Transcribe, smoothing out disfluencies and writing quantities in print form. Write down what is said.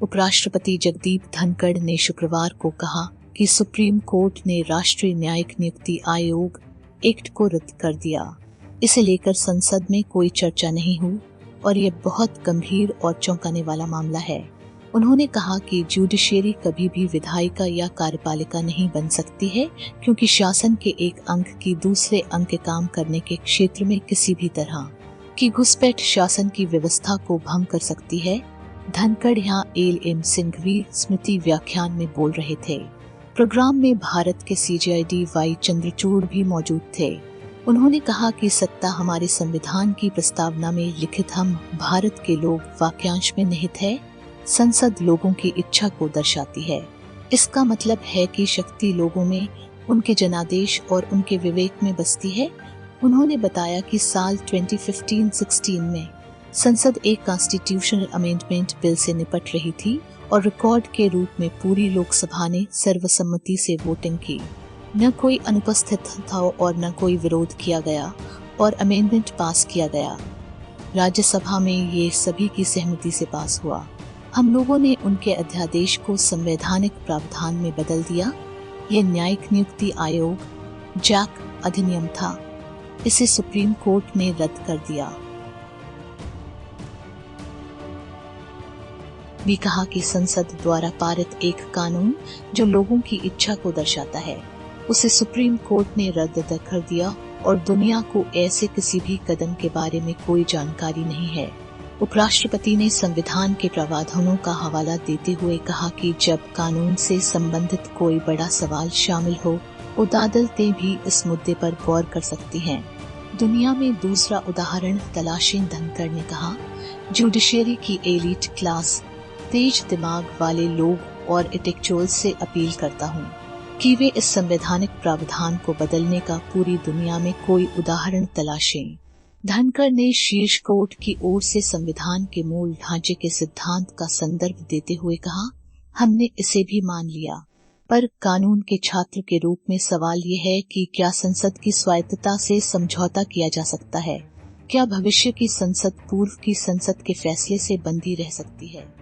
उपराष्ट्रपति जगदीप धनखड़ ने शुक्रवार को कहा कि सुप्रीम कोर्ट ने राष्ट्रीय न्यायिक नियुक्ति आयोग एक्ट को रद्द कर दिया। इसे लेकर संसद में कोई चर्चा नहीं हुई और ये बहुत गंभीर और चौंकाने वाला मामला है। उन्होंने कहा कि जुडिशियरी कभी भी विधायिका या कार्यपालिका नहीं बन सकती है, क्योंकि शासन के एक अंग की दूसरे अंग के काम करने के क्षेत्र में किसी भी तरह की घुसपैठ शासन की व्यवस्था को भंग कर सकती है। धनखड़ यहाँ एल.एम. सिंघवी स्मृति व्याख्यान में बोल रहे थे। प्रोग्राम में भारत के CJID वाई चंद्रचूड़ भी मौजूद थे। उन्होंने कहा कि सत्ता हमारे संविधान की प्रस्तावना में लिखित हम भारत के लोग वाक्यांश में निहित है। संसद लोगों की इच्छा को दर्शाती है। इसका मतलब है कि शक्ति लोगों में, उनके जनादेश और उनके विवेक में बसती है। उन्होंने बताया कि साल 2015-16 में संसद एक कॉन्स्टिट्यूशनल अमेंडमेंट बिल से निपट रही थी और रिकॉर्ड के रूप में पूरी लोकसभा ने सर्वसम्मति से वोटिंग की। न कोई अनुपस्थित था और न कोई विरोध किया गया और अमेंडमेंट पास किया गया। राज्यसभा में ये सभी की सहमति से पास हुआ। हम लोगों ने उनके अध्यादेश को संवैधानिक प्रावधान में बदल दिया। ये न्यायिक नियुक्ति आयोग जैक अधिनियम था। इसे सुप्रीम कोर्ट ने रद्द कर दिया। भी कहा कि संसद द्वारा पारित एक कानून जो लोगों की इच्छा को दर्शाता है, उसे सुप्रीम कोर्ट ने रद्द कर दिया और दुनिया को ऐसे किसी भी कदम के बारे में कोई जानकारी नहीं है। उपराष्ट्रपति ने संविधान के प्रावधानों का हवाला देते हुए कहा कि जब कानून से संबंधित कोई बड़ा सवाल शामिल हो, अदालतें भी इस मुद्दे पर गौर कर सकती हैं। दुनिया में दूसरा उदाहरण तलाशें, धनखड़ ने कहा। जुडिशियरी की एलीट क्लास, तेज दिमाग वाले लोग और इंटेलेक्चुअल्स से अपील करता हूँ कि वे इस संवैधानिक प्रावधान को बदलने का पूरी दुनिया में कोई उदाहरण तलाशें। धनखड़ ने शीर्ष कोर्ट की ओर से संविधान के मूल ढांचे के सिद्धांत का संदर्भ देते हुए कहा, हमने इसे भी मान लिया, पर कानून के छात्र के रूप में सवाल ये है कि क्या संसद की स्वायत्तता से समझौता किया जा सकता है? क्या भविष्य की संसद पूर्व की संसद के फैसले से बंधी रह सकती है?